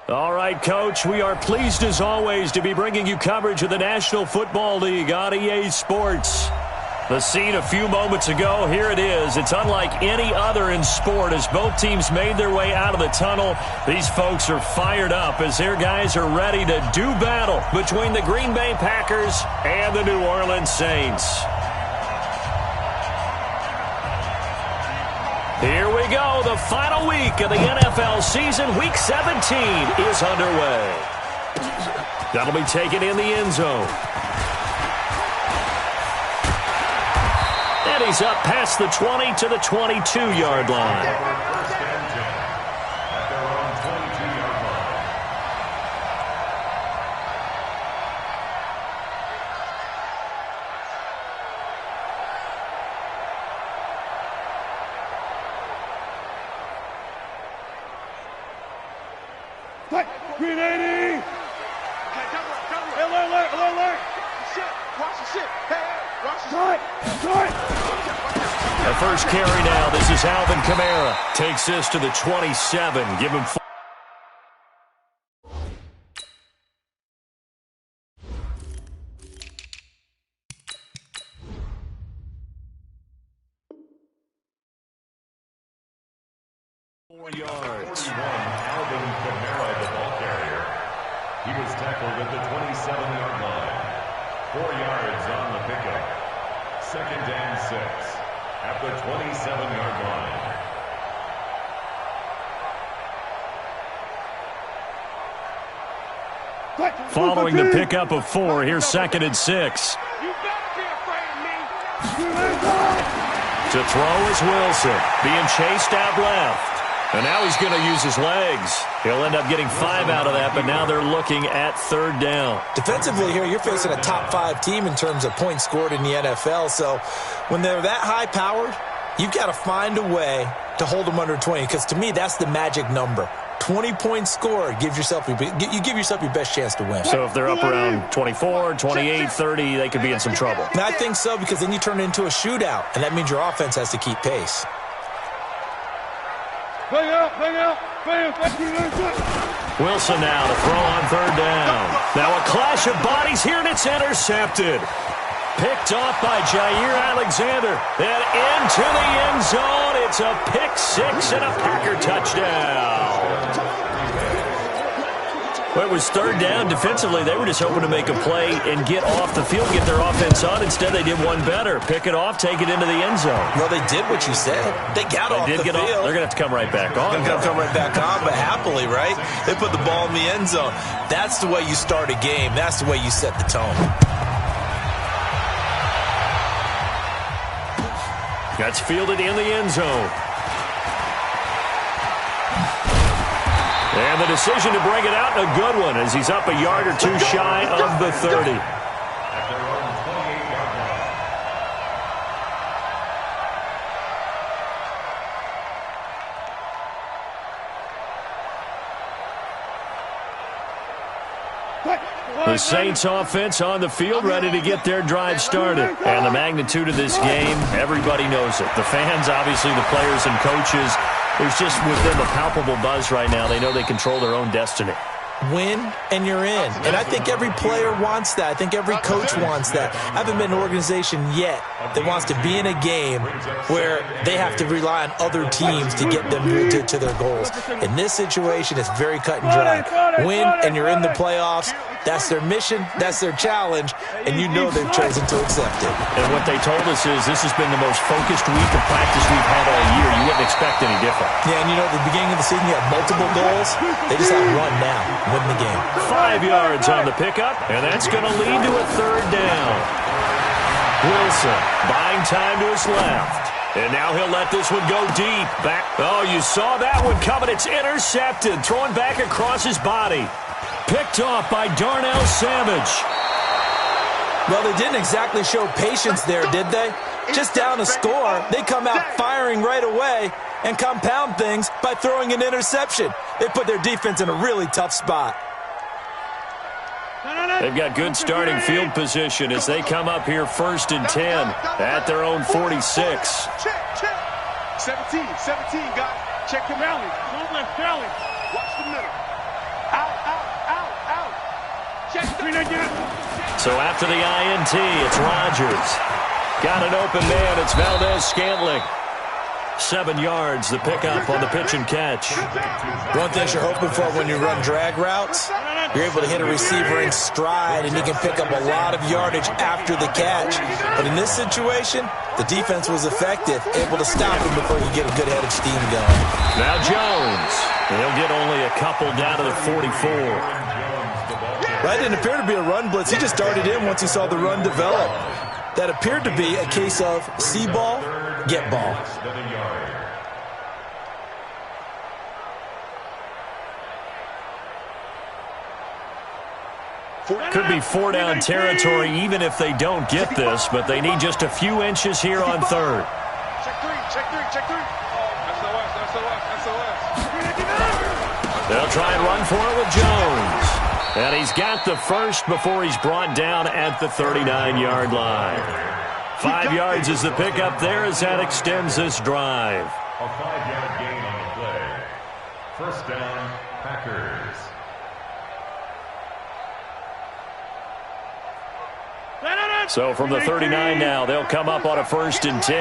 All right, Coach, we are pleased as always to be bringing you coverage of the National Football League on EA Sports. The scene a few moments ago, here it is. It's unlike any other in sport as both teams made their way out of the tunnel. These folks are fired up as their guys are ready to do battle between the Green Bay Packers and the New Orleans Saints. Here we go. The final week of the NFL season. Week 17 is underway. That'll be taken in the end zone. And he's up past the 20 to the 22-yard line. Green 80! Okay, alert! Shit, watch the shit. Hey, watch the shit. The first carry now. This is Alvin Kamara. Takes this to the 27. Give him 4. Yards. Alvin Kamara, the ball carrier. He was tackled at the 27-yard line. 4 yards on the pickup. 2nd and 6 at the 27-yard line. Following the pickup of 4, here's 2nd and 6. You better be afraid of me. To throw is Wilson, being chased out left. And now he's going to use his legs. He'll end up getting 5 out of that, but now they're looking at 3rd down. Defensively here, you're facing a top 5 team in terms of points scored in the NFL. So when they're that high-powered, you've got to find a way to hold them under 20, because to me, that's the magic number. 20 points scored, you give yourself your best chance to win. So if they're up around 24, 28, 30, they could be in some trouble. And I think so, because then you turn it into a shootout, and that means your offense has to keep pace. Bang out. Wilson now to throw on 3rd down. Now a clash of bodies here, and it's intercepted. Picked off by Jair Alexander. And into the end zone. It's a pick 6 and a Packer touchdown. Well, it was 3rd down. Defensively, they were just hoping to make a play and get off the field, get their offense on. Instead, they did one better. Pick it off, take it into the end zone. Well, they did what you said. They got off the field. They're going to have to come right back on. They're going to come right back on, but happily, right? They put the ball in the end zone. That's the way you start a game. That's the way you set the tone. That's fielded in the end zone. And the decision to bring it out, a good one, as he's up a yard or 2 shy of the 30. At their own 28-yard line. The Saints offense on the field, ready to get their drive started. And the magnitude of this game, everybody knows it. The fans, obviously, the players and coaches. There's just within the palpable buzz right now. They know they control their own destiny. Win, and you're in. And I think every player wants that. I think every coach wants that. I haven't been in an organization yet that wants to be in a game where they have to rely on other teams to get them to their goals. In this situation, it's very cut and dry. Win, and you're in the playoffs. That's their mission, that's their challenge, and you know they've chosen to accept it. And what they told us is this has been the most focused week of practice we've had all year. You wouldn't expect any different. Yeah, and you know, at the beginning of the season, you have multiple goals. They just have one now, win the game. 5 yards on the pickup, and that's going to lead to a 3rd down. Wilson buying time to his left. And now he'll let this one go deep. Back. Oh, you saw that one coming. It's intercepted. Throwing back across his body. Picked off by Darnell Savage. Well, they didn't exactly show patience there, did they? Just down a score, they come out firing right away and compound things by throwing an interception. They put their defense in a really tough spot. They've got good starting field position as they come up here 1st and 10 at their own 46. Check. 17, got it. Check the rally. Don't let rally. Watch the middle. So after the INT, it's Rodgers. Got an open man. It's Valdez-Scantling. 7 yards, the pickup on the pitch and catch. One thing you're hoping for when you run drag routes, you're able to hit a receiver in stride, and he can pick up a lot of yardage after the catch. But in this situation, the defense was effective, able to stop him before he could get a good head of steam going. Now Jones. He'll get only a couple down to the 44. That didn't appear to be a run blitz. He just darted in once he saw the run develop. That appeared to be a case of see ball, get ball. Could be 4-down territory even if they don't get this, but they need just a few inches here on third. Check three. SOS. They'll try and run for it with Jones. And he's got the first before he's brought down at the 39-yard line. 5 yards is the pickup there as that extends this drive. A 5-yard gain on the play. First down, Packers. So from the 39 now, they'll come up on a 1st and 10.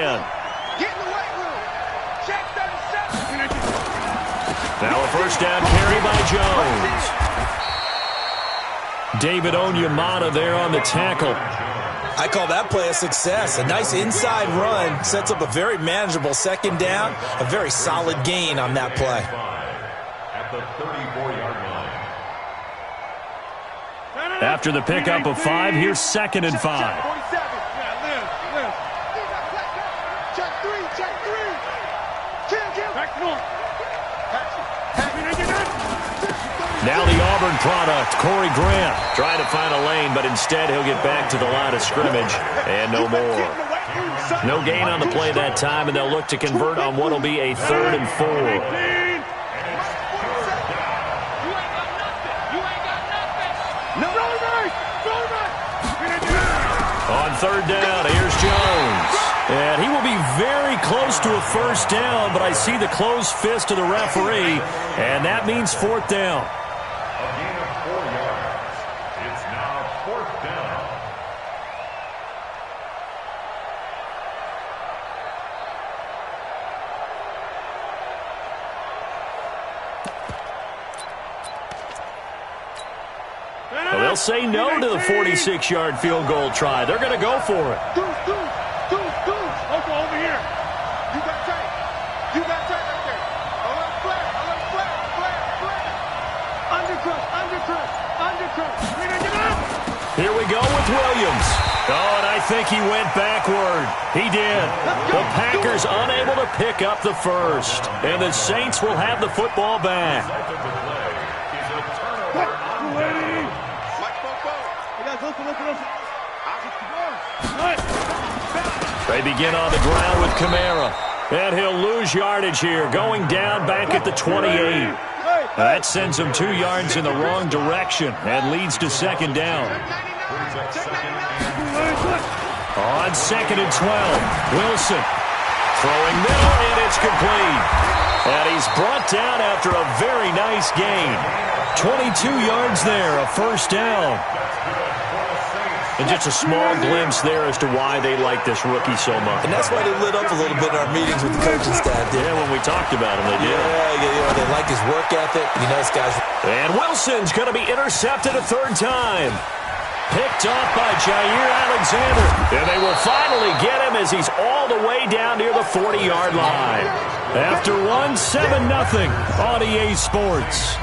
Get in the weight room. Check 37. Now a first down carry by Jones. David Onyemata there on the tackle. I call that play a success. A nice inside run sets up a very manageable 2nd down, a very solid gain on that play. At the 34-yard line. After the pickup of 5, here's 2nd and 5. 47. Check three. Kill. Back north. Now the Auburn product, Corey Grant, trying to find a lane, but instead he'll get back to the line of scrimmage, and no more. No gain on the play that time, and they'll look to convert on what will be a 3rd and 4. On 3rd down, here's Jones. And he will be very close to a 1st down, but I see the closed fist of the referee, and that means 4th down. A gain of 4 yards. It's now 4th down. Well, they'll say no to the 46-yard field goal try. They're going to go for it. Dude. Over here. You got tight right there. A little flare. Undercut. Here we go with Williams. Oh, and I think he went backward. He did. The Packers unable to pick up the first. And the Saints will have the football back. They begin on the ground with Kamara. And he'll lose yardage here, going down back at the 28. That sends him 2 yards in the wrong direction and leads to 2nd down. On 2nd and 12, Wilson throwing middle, and it's complete. And he's brought down after a very nice gain. 22 yards there, a 1st down. And just a small glimpse there as to why they like this rookie so much. And that's why they lit up a little bit in our meetings with the coaching staff. Yeah, when we talked about him, they did. Yeah, they like his work ethic. You know, this guy's... And Wilson's going to be intercepted a 3rd time. Picked off by Jair Alexander. And they will finally get him as he's all the way down near the 40-yard line. After 7-0 on EA Sports.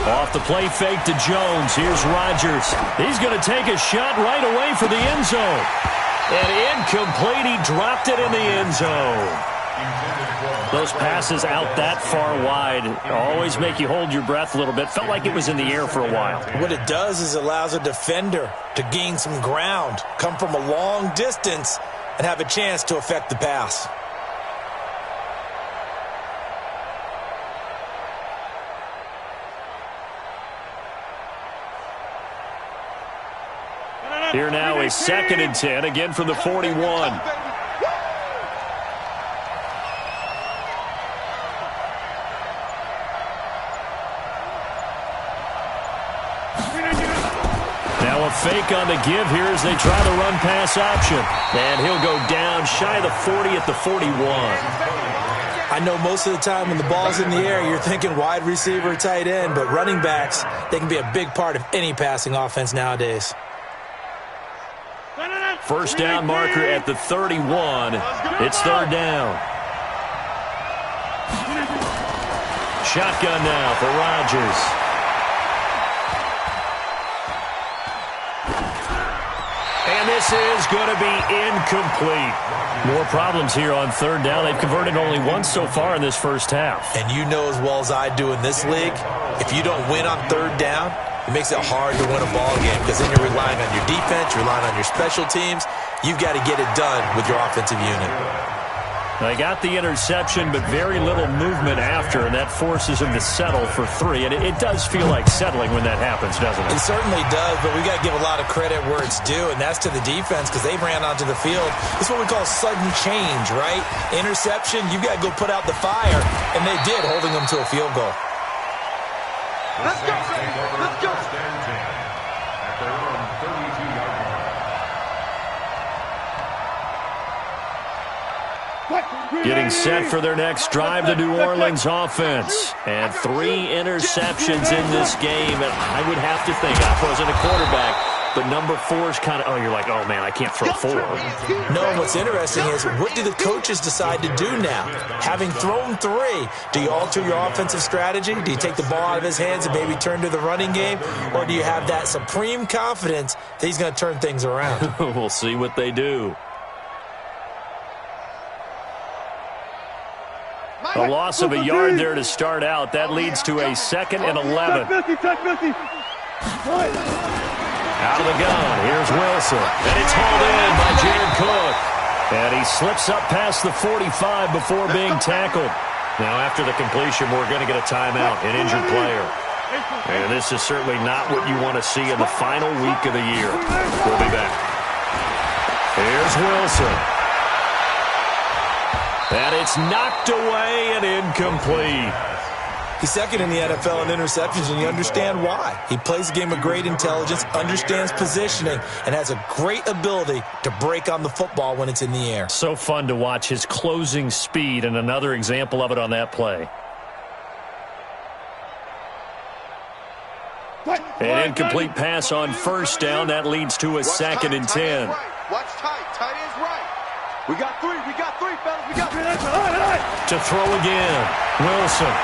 Off the play fake to Jones. Here's Rodgers. He's going to take a shot right away for the end zone. And incomplete. He dropped it in the end zone. Those passes out that far wide always make you hold your breath a little bit. Felt like it was in the air for a while. What it does is it allows a defender to gain some ground, come from a long distance, and have a chance to affect the pass. Here now is 2nd and 10, again from the 41. Now a fake on the give here as they try the run-pass option. And he'll go down shy of the 40 at the 41. I know most of the time when the ball's in the air, you're thinking wide receiver, tight end, but running backs, they can be a big part of any passing offense nowadays. First down marker at the 31. It's 3rd down. Shotgun now for Rodgers. And this is going to be incomplete. More problems here on 3rd down. They've converted only once so far in this first half. And you know as well as I do in this league, if you don't win on 3rd down, it makes it hard to win a ball game because then you're relying on your defense, you're relying on your special teams. You've got to get it done with your offensive unit. They got the interception, but very little movement after, and that forces him to settle for 3. And it does feel like settling when that happens, doesn't it? It certainly does, but we got to give a lot of credit where it's due, and that's to the defense because they ran onto the field. It's what we call sudden change, right? Interception, you've got to go put out the fire, and they did, holding them to a field goal. Let's go, baby. Let's go. At their own 32-yard line. Getting set for their next drive, the New Orleans offense. And 3 interceptions in this game. And I would have to think, I wasn't a quarterback, but number 4 is kind of, oh, you're like, oh, man, I can't throw 4. No, and what's interesting is what do the coaches decide to do now? Having thrown 3, do you alter your offensive strategy? Do you take the ball out of his hands and maybe turn to the running game? Or do you have that supreme confidence that he's going to turn things around? We'll see what they do. A loss of a yard there to start out. That leads to a 2nd and 11. Out of the gun, here's Wilson. And it's hauled in by Jared Cook. And he slips up past the 45 before being tackled. Now after the completion, we're going to get a timeout, an injured player. And this is certainly not what you want to see in the final week of the year. We'll be back. Here's Wilson. And it's knocked away and incomplete. He's 2nd in the NFL in interceptions, and you understand why. He plays a game of great intelligence, understands positioning, and has a great ability to break on the football when it's in the air. So fun to watch his closing speed, and another example of it on that play. An incomplete pass on 1st down. That leads to a 2nd and 10. Watch tight. Tight ends right. We got 3, fellas. We got 3. To throw again. Wilson.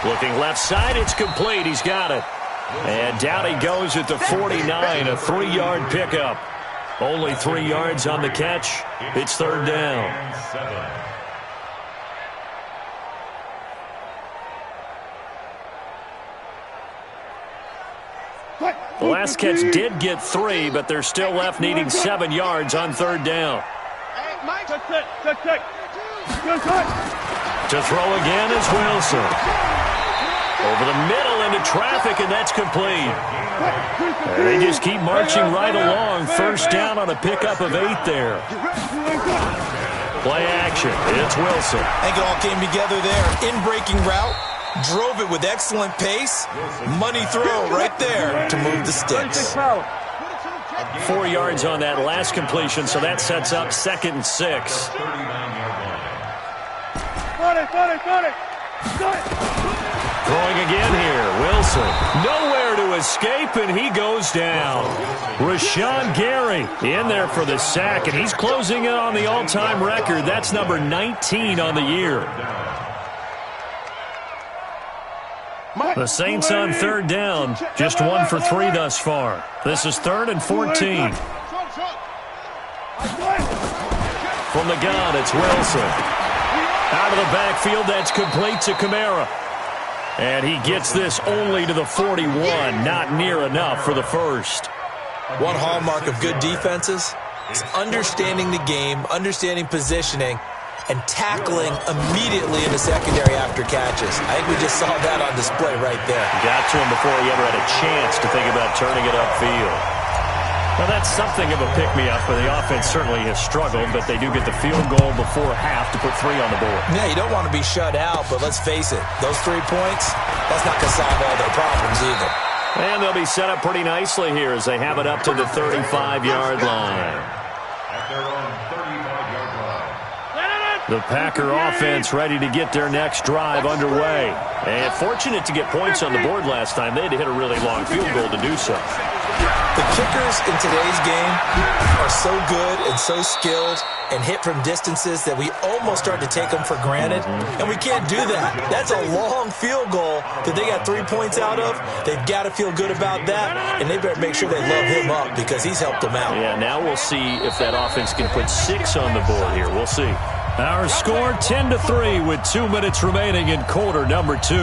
Looking left side, it's complete. He's got it. And down he goes at the 49, a 3-yard pickup. Only 3 yards on the catch. It's 3rd down. The last catch did get 3, but they're still left needing 7 yards on 3rd down. To throw again is Wilson. Over the middle into traffic, and that's complete. And they just keep marching right along. 1st down on a pickup of 8 there. Play action. It's Wilson. I think it all came together there. In-breaking route. Drove it with excellent pace. Money throw right there to move the sticks. 4 yards on that last completion, so that sets up 2nd and 6. Throwing again here. Wilson. Nowhere to escape, and he goes down. Rashawn Gary in there for the sack, and he's closing in on the all-time record. That's number 19 on the year. The Saints on 3rd down, just 1 for 3 thus far. This is 3rd and 14. From the gun, it's Wilson. Out of the backfield, that's complete to Kamara. And he gets this only to the 41, not near enough for the 1st. One hallmark of good defenses is understanding the game, understanding positioning, and tackling immediately in the secondary after catches. I think we just saw that on display right there. Got to him before he ever had a chance to think about turning it upfield. Well, that's something of a pick-me-up, but the offense certainly has struggled, but they do get the field goal before half to put 3 on the board. Yeah, you don't want to be shut out, but let's face it, those 3 points, that's not going to solve all their problems either. And they'll be set up pretty nicely here as they have it up to the 35-yard line. At their own 35-yard line. The Packer offense ready to get their next drive underway. And fortunate to get points on the board last time. They had to hit a really long field goal to do so. The kickers in today's game are so good and so skilled and hit from distances that we almost start to take them for granted, and we can't do that. That's a long field goal that they got 3 points out of. They've got to feel good about that, and they better make sure they love him up because he's helped them out. Yeah, now we'll see if that offense can put 6 on the board here. We'll see. Our score 10-3 with 2 minutes remaining in quarter number 2.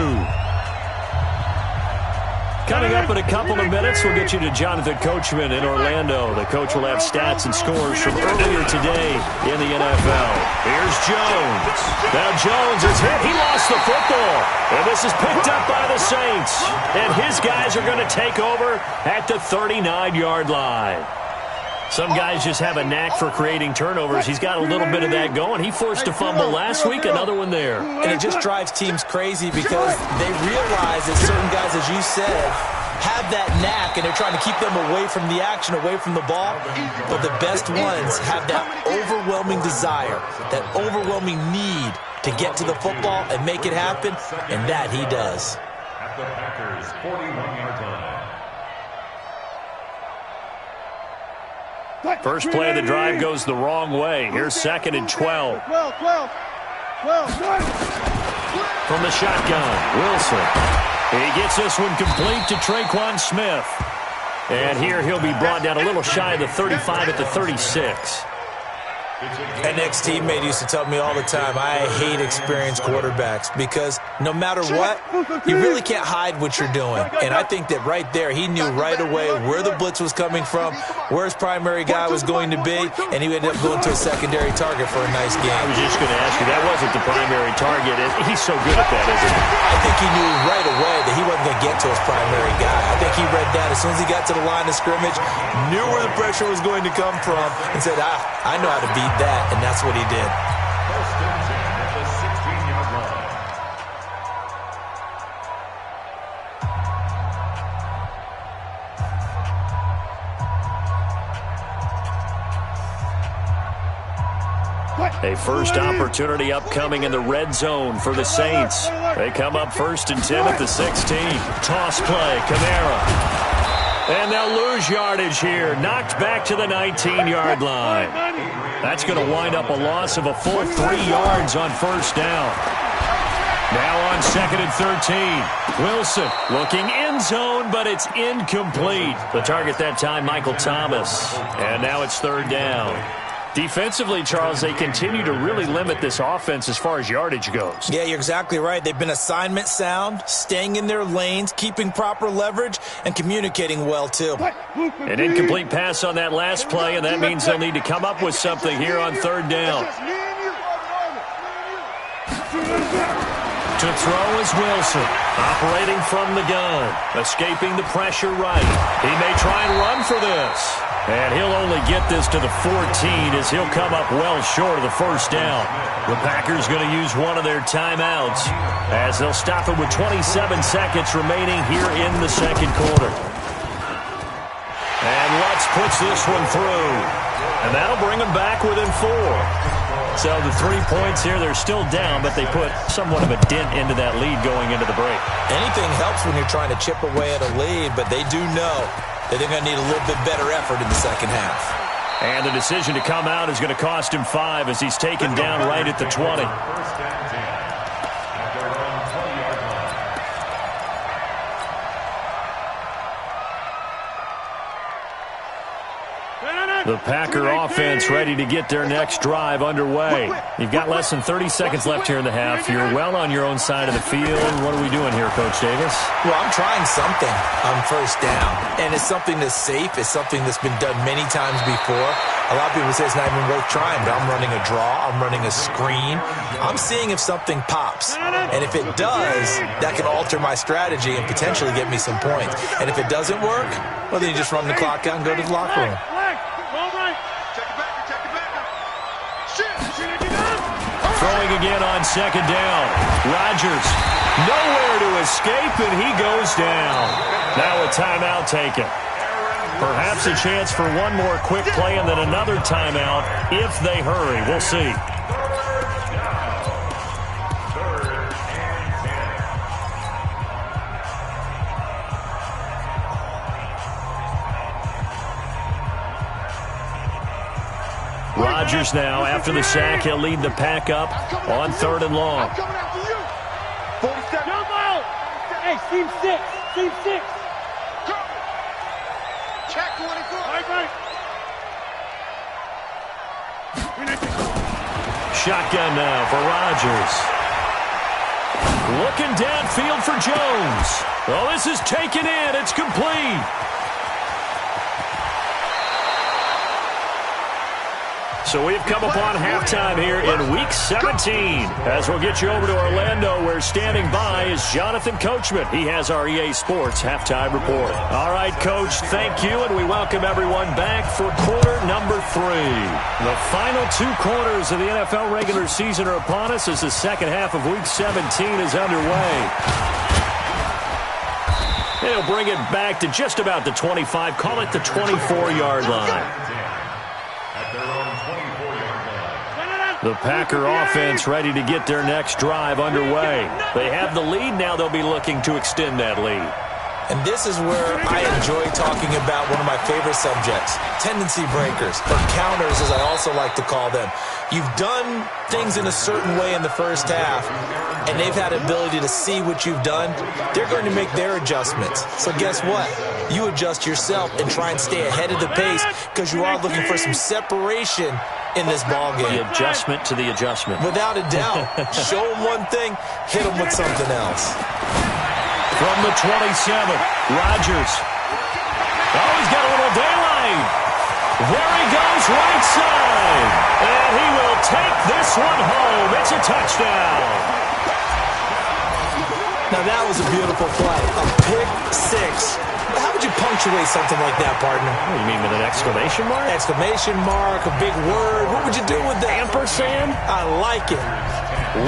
Coming up in a couple of minutes, we'll get you to Jonathan Coachman in Orlando. The coach will have stats and scores from earlier today in the NFL. Here's Jones. Now Jones is hit. He lost the football. And this is picked up by the Saints. And his guys are going to take over at the 39-yard line. Some guys just have a knack for creating turnovers. He's got a little bit of that going. He forced a fumble last week, another one there. And it just drives teams crazy because they realize that certain guys, as you said, have that knack, and they're trying to keep them away from the action, away from the ball. But the best ones have that overwhelming desire, that overwhelming need to get to the football and make it happen, and that he does. At the Packers' 41-yard line. First play of the drive goes the wrong way. Here's 2nd and 12. 12. From the shotgun, Wilson. He gets this one complete to Traquan Smith. And here he'll be brought down a little shy of the 35 at the 36. An ex-teammate used to tell me all the time, I hate experienced quarterbacks because no matter what, you really can't hide what you're doing. And I think that right there, he knew right away where the blitz was coming from, where his primary guy was going to be, and he ended up going to a secondary target for a nice game. I was just going to ask you, that wasn't the primary target, and he's so good at that, isn't he? I think he knew right away that he wasn't going to get to his primary guy. I think he read that as soon as he got to the line of scrimmage, knew where the pressure was going to come from, and said, I know how to beat that, and that's what he did. First and 10 at the 16-yard line. A first opportunity upcoming in the red zone for the Saints. They come up 1st and 10 at the 16. Toss play, Kamara. And they'll lose yardage here. Knocked back to the 19-yard line. That's going to wind up a loss of a full 3 yards on 1st down. Now on 2nd and 13. Wilson looking end zone, but it's incomplete. The target that time, Michael Thomas. And now it's 3rd down. Defensively, Charles, they continue to really limit this offense as far as yardage goes. Yeah, you're exactly right. They've been assignment sound, staying in their lanes, keeping proper leverage, and communicating well, too. An incomplete pass on that last play, and that means they'll need to come up with something here on 3rd down. To throw is Wilson, operating from the gun, escaping the pressure right. He may try and run for this. And he'll only get this to the 14 as he'll come up well short of the 1st down. The Packers going to use one of their timeouts as they'll stop it with 27 seconds remaining here in the 2nd quarter. And Lutz puts this one through. And that'll bring them back within 4. So the 3 points here, they're still down, but they put somewhat of a dent into that lead going into the break. Anything helps when you're trying to chip away at a lead, but they do know that they're going to need a little bit better effort in the second half. And the decision to come out is going to cost him 5 as he's taken down right at the 20. First and 10 at their own 20-yard line. The Packer offense ready to get their next drive underway. You've got less than 30 seconds left here in the half. You're well on your own side of the field. What are we doing here, Coach Davis? Well, I'm trying something on 1st down, and it's something that's safe. It's something that's been done many times before. A lot of people say it's not even worth trying, but I'm running a draw. I'm running a screen. I'm seeing if something pops. And if it does, that can alter my strategy and potentially get me some points. And if it doesn't work, well, then you just run the clock out and go to the locker room. Throwing again on second down. Rodgers nowhere to escape, and he goes down. Now a timeout taken. Perhaps a chance for one more quick play and then another timeout if they hurry. We'll see. Rodgers now, after the sack, he'll lead the pack up on 3rd and long. Hey, team 6. Team 6. Check 24. Right. Shotgun now for Rodgers. Looking downfield for Jones. Oh, this is taken in. It's complete. So we've come upon halftime here in Week 17. As we'll get you over to Orlando, where standing by is Jonathan Coachman. He has our EA Sports Halftime Report. All right, Coach, thank you, and we welcome everyone back for quarter number 3. The final 2 quarters of the NFL regular season are upon us as the second half of Week 17 is underway. They'll bring it back to just about the 25, call it the 24-yard line. The Packer offense ready to get their next drive underway. They have the lead. Now they'll be looking to extend that lead. And this is where I enjoy talking about one of my favorite subjects, tendency breakers, or counters as I also like to call them. You've done things in a certain way in the first half, and they've had the ability to see what you've done. They're going to make their adjustments. So guess what? You adjust yourself and try and stay ahead of the pace because you are looking for some separation in this ballgame. The adjustment to the adjustment. Without a doubt. Show them one thing, hit them with something else. From the 27, Rodgers. Oh, he's got a little daylight. There he goes, right side. And he will take this one home. It's a touchdown. Now, that was a beautiful play. A pick 6. How would you punctuate something like that, partner? What do you mean, with an exclamation mark? Exclamation mark, a big word. What would you do with that? Ampersand? I like it.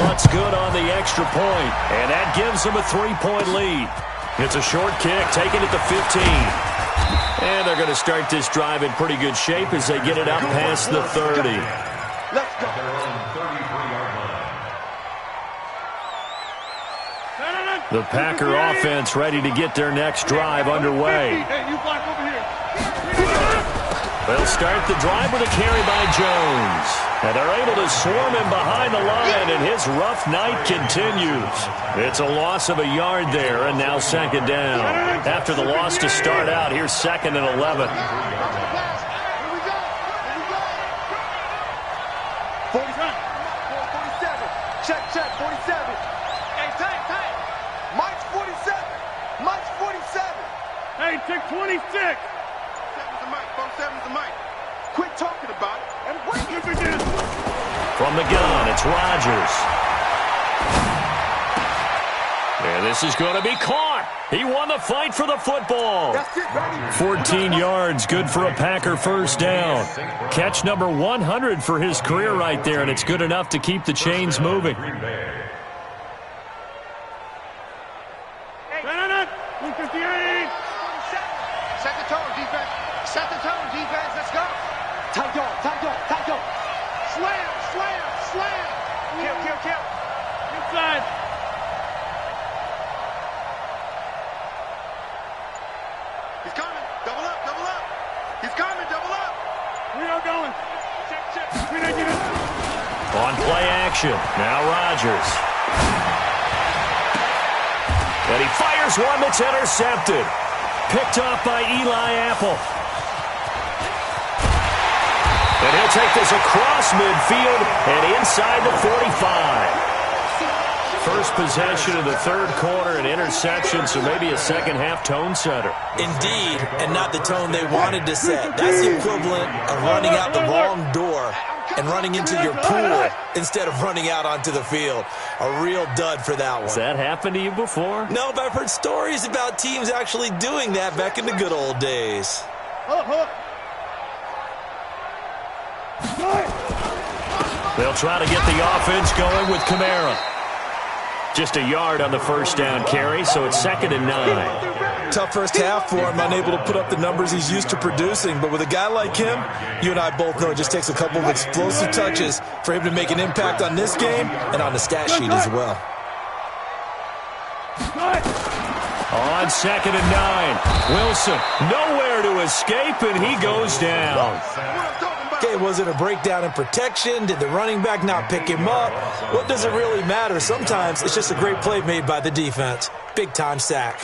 Looks good on the extra point, and that gives them a 3-point lead. It's a short kick, taken at the 15. And they're going to start this drive in pretty good shape as they get it up past the 30. Let's go. The Packer offense ready to get their next drive underway. They'll start the drive with a carry by Jones. And they're able to swarm him behind the line, and his rough night continues. It's a loss of a yard there, and now second down. After the loss to start out, here's 2nd and 11. 47. Check, 47. Hey, tight. Mike's 47. Hey, check 26. 7's the mic. 47's the mic. Quit talking about it and bring it again. From the gun, it's Rodgers. And this is going to be caught. He won the fight for the football. 14 yards, good for a Packer first down. Catch number 100 for his career right there, and it's good enough to keep the chains moving. Set the tone, defense. Let's go. Tight dog. Slam. Kill. Inside. He's coming. Double up. He's coming. Double up. We are going. Check. We didn't get it. On play action. Now Rodgers. And he fires one that's intercepted. Picked off by Eli Apple. And he'll take this across midfield and inside the 45. First possession of the third quarter, an interception, so maybe a second-half tone setter. Indeed, and not the tone they wanted to set. That's the equivalent of running out the wrong door and running into your pool instead of running out onto the field. A real dud for that one. Has that happened to you before? No, but I've heard stories about teams actually doing that back in the good old days. They'll try to get the offense going with Kamara. Just a yard on the first down carry, so it's 2nd and 9. Tough first half for him, unable to put up the numbers he's used to producing. But with a guy like him, you and I both know it just takes a couple of explosive touches for him to make an impact on this game and on the stat sheet as well. On 2nd and 9, Wilson nowhere to escape, and he goes down. Okay, was it a breakdown in protection? Did the running back not pick him up? What does it really matter? Sometimes it's just a great play made by the defense. Big-time sack.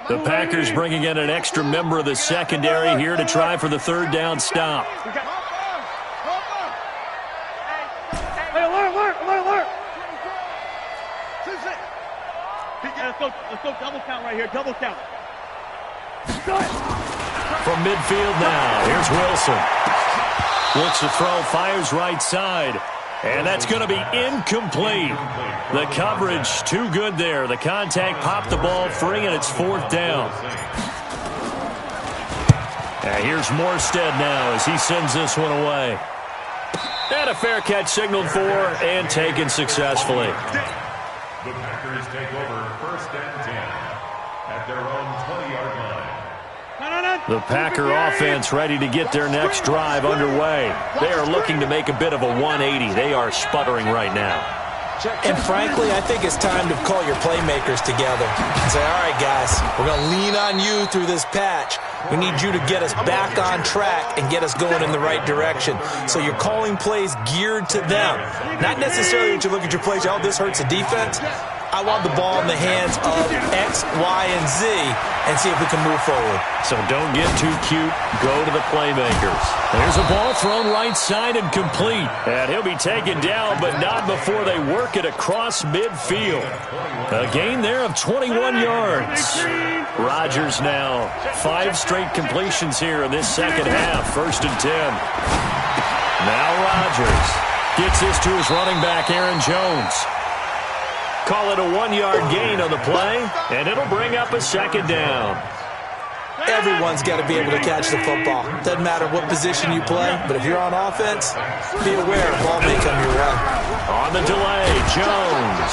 The Packers bringing in an extra member of the secondary here to try for the third down stop. Let's go double count right here, double count. From midfield now, here's Wilson. Looks to throw, fires right side. And that's going to be incomplete. The coverage too good there. The contact popped the ball free, and it's 4th down. And here's Morstead now as he sends this one away. And a fair catch signaled for and taken successfully. The Packers take over 1st and 10 at their own 20-yard line. The Packer offense ready to get their next drive underway. They are looking to make a bit of a 180. They are sputtering right now. And frankly, I think it's time to call your playmakers together and say, all right, guys, we're going to lean on you through this patch. We need you to get us back on track and get us going in the right direction. So you're calling plays geared to them. Not necessarily that you look at your plays, oh, this hurts the defense. I want the ball in the hands of X, Y, and Z and see if we can move forward. So don't get too cute. Go to the playmakers. There's a ball thrown right side and complete. And he'll be taken down, but not before they work it across midfield. A gain there of 21 yards. Rodgers now. 5 straight completions here in this second half. 1st and 10. Now Rodgers gets this to his running back, Aaron Jones. Call it a 1-yard gain on the play, and it'll bring up a 2nd down. Everyone's got to be able to catch the football. Doesn't matter what position you play, but if you're on offense, be aware the ball may come your way. On the delay, Jones.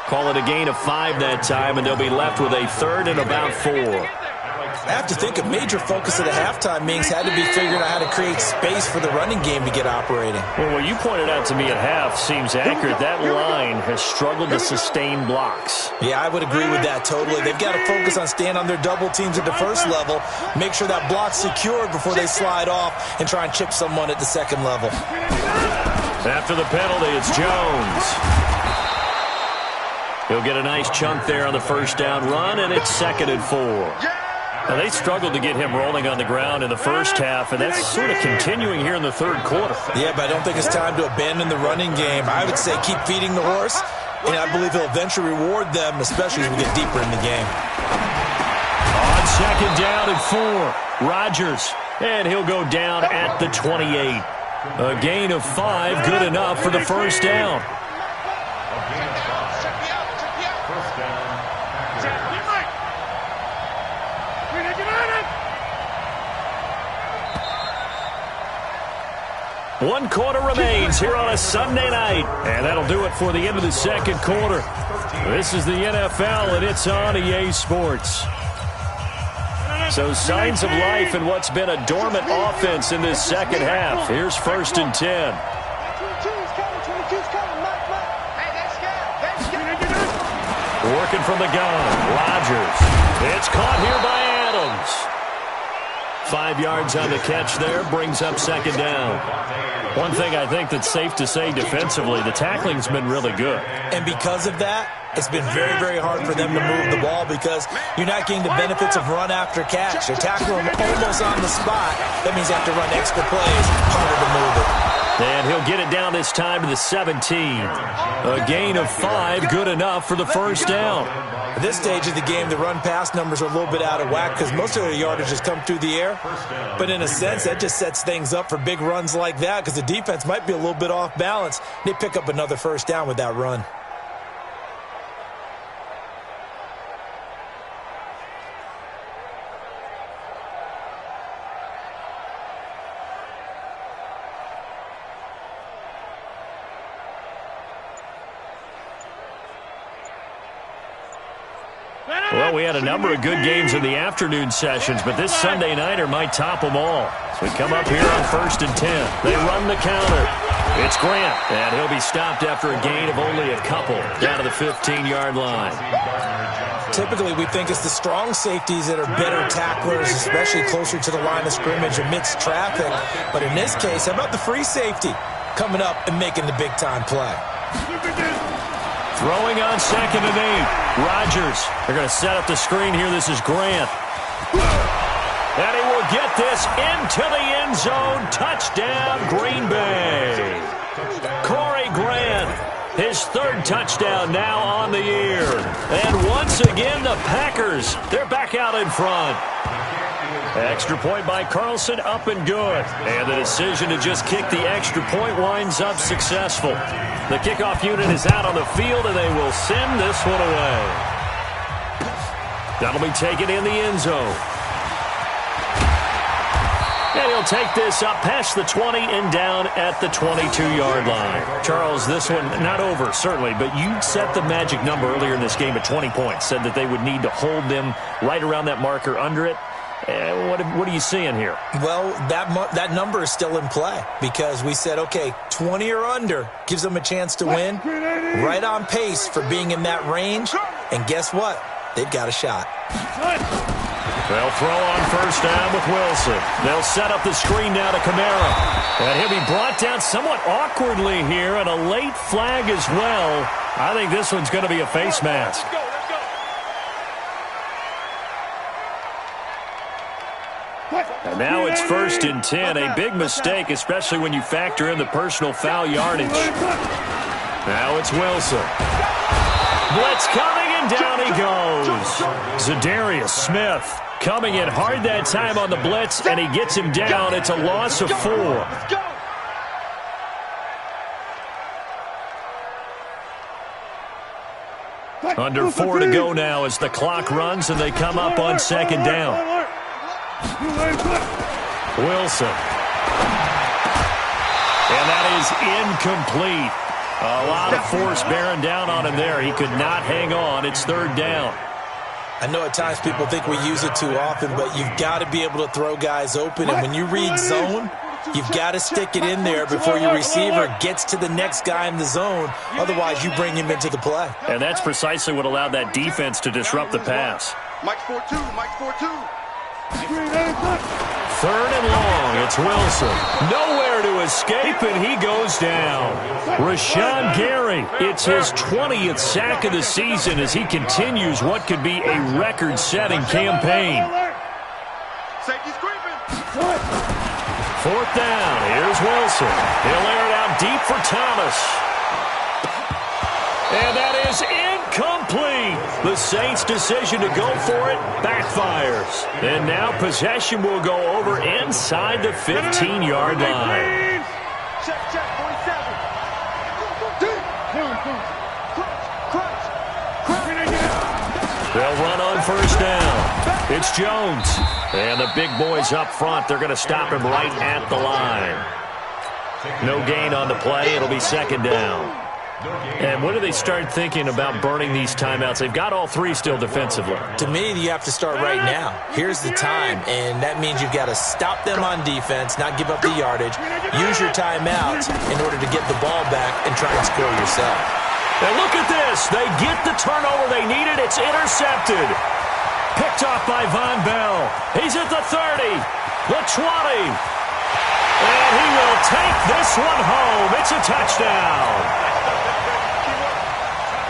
Call it a gain of 5 that time, and they'll be left with a 3rd and about 4. I have to think a major focus of the halftime meetings had to be figuring out how to create space for the running game to get operating. Well, what you pointed out to me at half seems accurate. That line has struggled to sustain blocks. Yeah, I would agree with that totally. They've got to focus on staying on their double teams at the first level, make sure that block's secured before they slide off and try and chip someone at the second level. After the penalty, it's Jones. He'll get a nice chunk there on the first down run, and it's 2nd and 4. Now, they struggled to get him rolling on the ground in the first half, and that's sort of continuing here in the third quarter. Yeah, but I don't think it's time to abandon the running game. I would say keep feeding the horse, and I believe he'll eventually reward them, especially as we get deeper in the game. On 2nd down and 4, Rodgers, and he'll go down at the 28. A gain of 5, good enough for the first down. One quarter remains here on a Sunday night. And that'll do it for the end of the second quarter. This is the NFL, and it's on EA Sports. So signs of life in what's been a dormant offense in this second half. Here's 1st and 10. Working from the gun, Rodgers. It's caught here by Adams. 5 yards on the catch there, brings up second down. One thing I think that's safe to say defensively, the tackling's been really good. And because of that, it's been very, very hard for them to move the ball because you're not getting the benefits of run after catch. They're tackling them almost on the spot. That means they have to run extra plays, harder to move it. And he'll get it down this time to the 17. A gain of 5, good enough for the first down. At this stage of the game, the run-pass numbers are a little bit out of whack because most of their yardage has come through the air. But in a sense, that just sets things up for big runs like that because the defense might be a little bit off balance. They pick up another first down with that run. Well, we had a number of good games in the afternoon sessions, but this Sunday nighter might top them all. So we come up here on 1st and 10. They run the counter. It's Grant, and he'll be stopped after a gain of only a couple down to the 15-yard line. Typically, we think it's the strong safeties that are better tacklers, especially closer to the line of scrimmage amidst traffic. But in this case, how about the free safety coming up and making the big-time play? Throwing on 2nd and 8. Rodgers. They're going to set up the screen here. This is Grant. And he will get this into the end zone. Touchdown, Green Bay. Corey Grant, his 3rd touchdown now on the year. And once again, the Packers, they're back out in front. Extra point by Carlson, up and good. And the decision to just kick the extra point winds up successful. The kickoff unit is out on the field, and they will send this one away. That'll be taken in the end zone. And he'll take this up past the 20 and down at the 22-yard line. Charles, this one not over, certainly, but you set the magic number earlier in this game at 20 points, said that they would need to hold them right around that marker under it. What are you seeing here? Well, that number is still in play because we said, okay, 20 or under gives them a chance to win. Right on pace for being in that range. And guess what? They've got a shot. They'll throw on first down with Wilson. They'll set up the screen now to Kamara. And he'll be brought down somewhat awkwardly here, and a late flag as well. I think this one's going to be a face mask. And now it's 1st and 10. A big mistake, especially when you factor in the personal foul yardage. Now it's Wilson. Blitz coming, and down he goes. Zadarius Smith coming in hard that time on the blitz, and he gets him down. It's a loss of 4. Under 4 to go now as the clock runs, and they come up on 2nd down. Wilson. And that is incomplete. A lot of force bearing down on him there. He could not hang on. It's 3rd down. I know at times people think we use it too often, but you've got to be able to throw guys open. And when you read zone, you've got to stick it in there before your receiver gets to the next guy in the zone. Otherwise, you bring him into the play. And that's precisely what allowed that defense to disrupt the pass. Mike's 4-2. Mike's 4-2. 3rd and long. It's Wilson. Nowhere to escape, and he goes down. Rashawn Gary, it's his 20th sack of the season as he continues what could be a record-setting campaign. Safety's creeping. 4th down. Here's Wilson. He'll air it out deep for Thomas. And that is incomplete. The Saints' decision to go for it backfires. And now possession will go over inside the 15-yard line. Check, 47. They'll run on first down. It's Jones. And the big boys up front, they're going to stop him right at the line. No gain on the play. It'll be 2nd down. And when do they start thinking about burning these timeouts? They've got all 3 still defensively. To me, you have to start right now. Here's the time, and that means you've got to stop them on defense, not give up the yardage, use your timeouts in order to get the ball back and try and score yourself. And look at this. They get the turnover they needed. It's intercepted. Picked off by Von Bell. He's at the 30. The 20. And he will take this one home. It's a touchdown.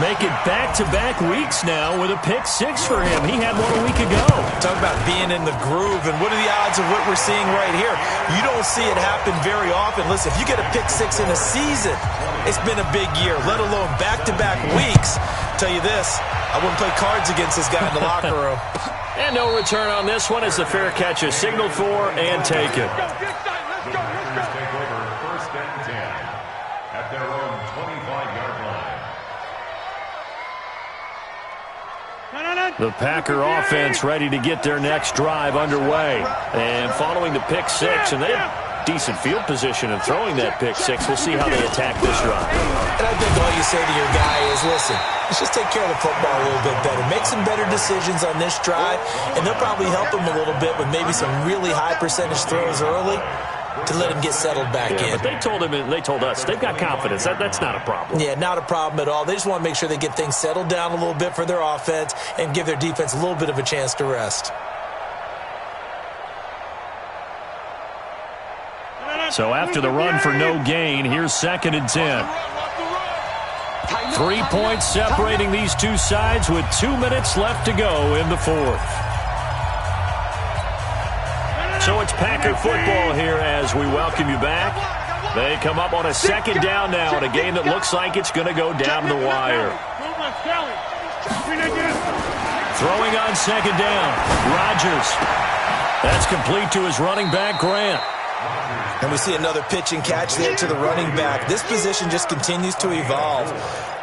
Make it back-to-back weeks now with a pick six for him. He had one a week ago. Talk about being in the groove, and what are the odds of what we're seeing right here? You don't see it happen very often. Listen, if you get a pick six in a season, it's been a big year, let alone back-to-back weeks. Tell you this, I wouldn't play cards against this guy in the locker room. And no return on this one as the fair catch is signaled for and taken. The Packers take over 1st and 10 at their own 25-yard line. The Packer offense ready to get their next drive underway. And following the pick six, and they have decent field position in throwing that pick six. We'll see how they attack this drive. And I think all you say to your guy is, listen, let's just take care of the football a little bit better. Make some better decisions on this drive, and they'll probably help him a little bit with maybe some really high percentage throws early to let him get settled back in. But they told him, and they told us, they've got confidence. That's not a problem. Yeah, not a problem at all. They just want to make sure they get things settled down a little bit for their offense and give their defense a little bit of a chance to rest. So after the run for no gain, here's 2nd and 10. 3 points separating these two sides with 2 minutes left to go in the fourth. So it's Packer football here as we welcome you back. They come up on a 2nd down now in a game that looks like it's going to go down the wire. Throwing on 2nd down, Rodgers. That's complete to his running back, Grant. And we see another pitch and catch there to the running back. This position just continues to evolve.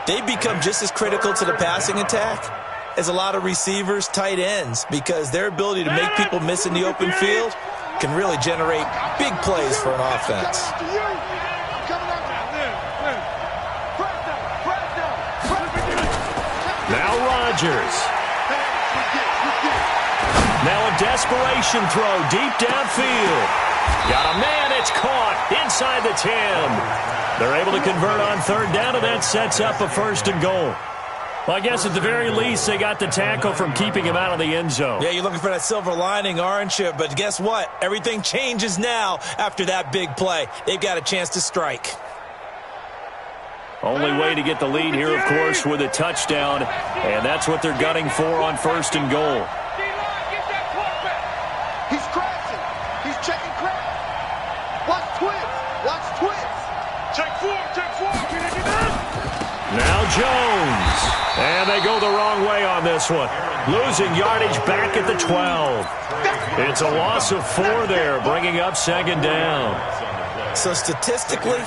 They become just as critical to the passing attack as a lot of receivers, tight ends, because their ability to make people miss in the open field can really generate big plays for an offense. Now Rodgers. Now a desperation throw deep downfield. Got a man, it's caught inside the 10. They're able to convert on 3rd down, and that sets up a 1st and goal. Well, I guess at the very least, they got the tackle from keeping him out of the end zone. Yeah, you're looking for that silver lining, aren't you? But guess what? Everything changes now after that big play. They've got a chance to strike. Only way to get the lead here, of course, with a touchdown, and that's what they're gunning for on 1st and goal. He's crashing. He's checking crash. Watch twist. Watch twist. Check 4. Check 4. Can I get that? Now Jones. And they go the wrong way on this one. Losing yardage back at the 12. It's a loss of 4 there, bringing up 2nd down. So statistically,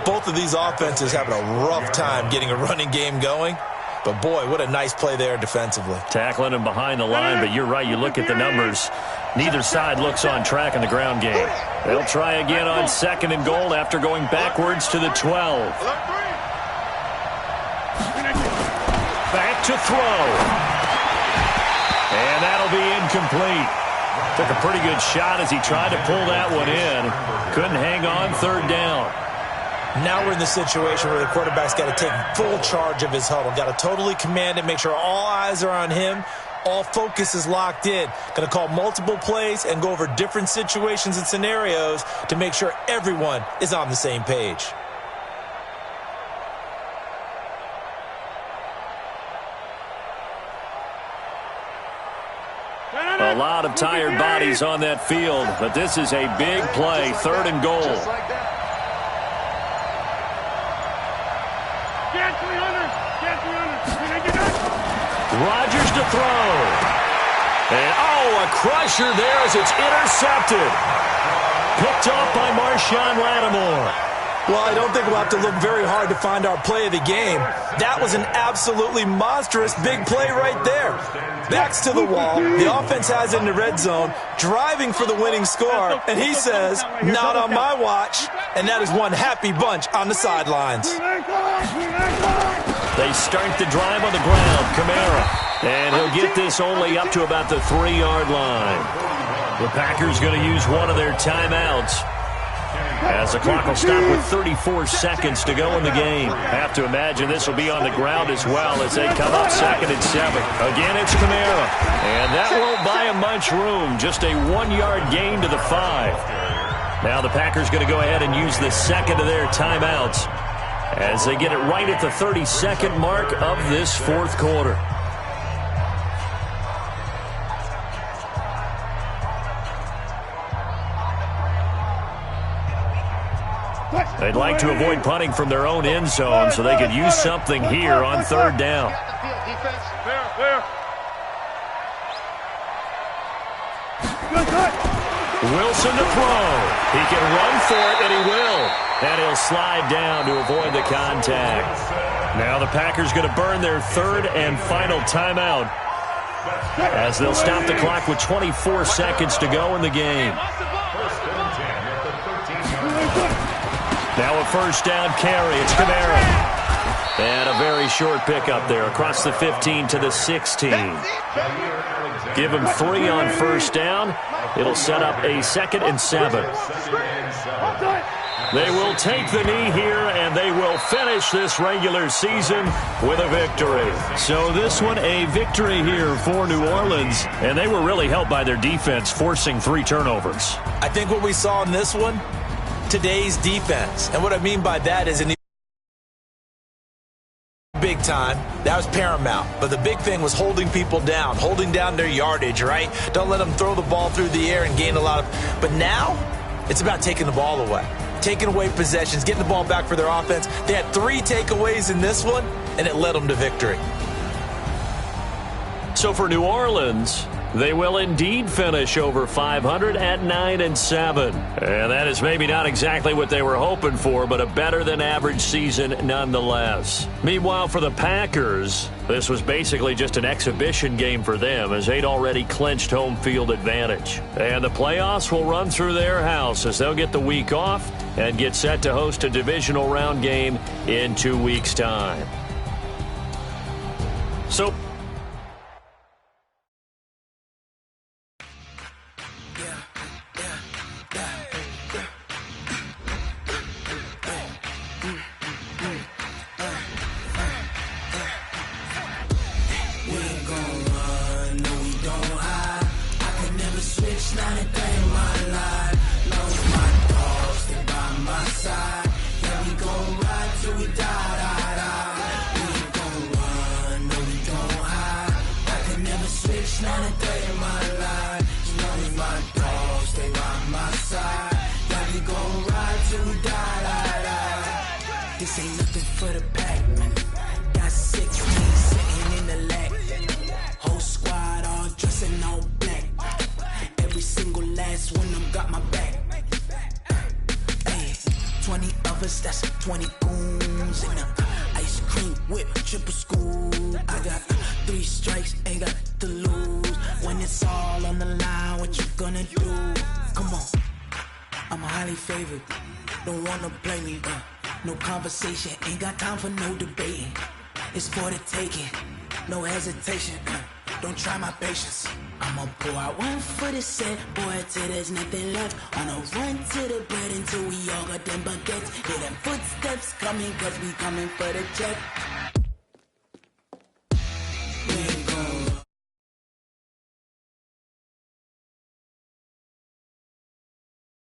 both of these offenses having a rough time getting a running game going. But, boy, what a nice play there defensively. Tackling him behind the line, but you're right. You look at the numbers. Neither side looks on track in the ground game. They'll try again on 2nd and goal after going backwards to the 12. Back to throw. And that'll be incomplete. Took a pretty good shot as he tried to pull that one in. Couldn't hang on 3rd down. Now we're in the situation where the quarterback's got to take full charge of his huddle. Got to totally command it, make sure all eyes are on him. All focus is locked in. Going to call multiple plays and go over different situations and scenarios to make sure everyone is on the same page. A lot of tired bodies on that field, but this is a big play, 3rd and goal. Rodgers to throw. And, a crusher there as it's intercepted. Picked off by Marshawn Lattimore. Well, I don't think we'll have to look very hard to find our play of the game. That was an absolutely monstrous big play right there. Backs to the wall. The offense has it in the red zone, driving for the winning score. And he says, not on my watch. And that is one happy bunch on the sidelines. They start the drive on the ground. Kamara. And he'll get this only up to about the 3-yard line. The Packers going to use one of their timeouts. as the clock will stop with 34 seconds to go in the game. Have to imagine this will be on the ground as well as they come up 2nd and 7. Again, it's Kamara. And that won't buy him much room. Just a 1-yard gain to the 5. Now the Packers going to go ahead and use the second of their timeouts as they get it right at the 32nd mark of this 4th quarter. They'd like to avoid punting from their own end zone so they could use something here on 3rd down. Wilson to throw. He can run for it, and he will. And he'll slide down to avoid the contact. Now the Packers going to burn their 3rd and final timeout as they'll stop the clock with 24 seconds to go in the game. Now a 1st down carry. It's Kamara. And a very short pickup there across the 15 to the 16. Give him 3 on 1st down. It'll set up a 2nd and 7. They will take the knee here, and they will finish this regular season with a victory. So this one, a victory here for New Orleans, and they were really helped by their defense forcing 3 turnovers. I think what we saw in this one, today's defense. And what I mean by that is in the big time, that was paramount. But the big thing was holding people down, holding down their yardage, right? Don't let them throw the ball through the air and gain a lot of... But now, it's about taking the ball away. Taking away possessions, getting the ball back for their offense. They had 3 takeaways in this one, and it led them to victory. So for New Orleans, they will indeed finish over 500 at 9 and 7. And that is maybe not exactly what they were hoping for, but a better than average season nonetheless. Meanwhile, for the Packers, this was basically just an exhibition game for them as they'd already clinched home field advantage. And the playoffs will run through their house as they'll get the week off and get set to host a divisional round game in 2 weeks' time. So this ain't nothing for the pack, man. Got 16 sitting in the lag. Whole squad all dressing all black. Every single last one of them got my back. Hey, 20 of us, that's 20 goons in the ice cream whip, triple scoop. I got 3 strikes, ain't got to lose. When it's all on the line, what you gonna do? Come on, I'm highly favored. Don't wanna play me, no conversation, ain't got time for no debating. It's for the taking, no hesitation. Don't try my patience. I'ma pour out one for the set, boy, till there's nothing left. On a run to the bread until we all got them baguettes. Hear them footsteps coming, cause we coming for the check.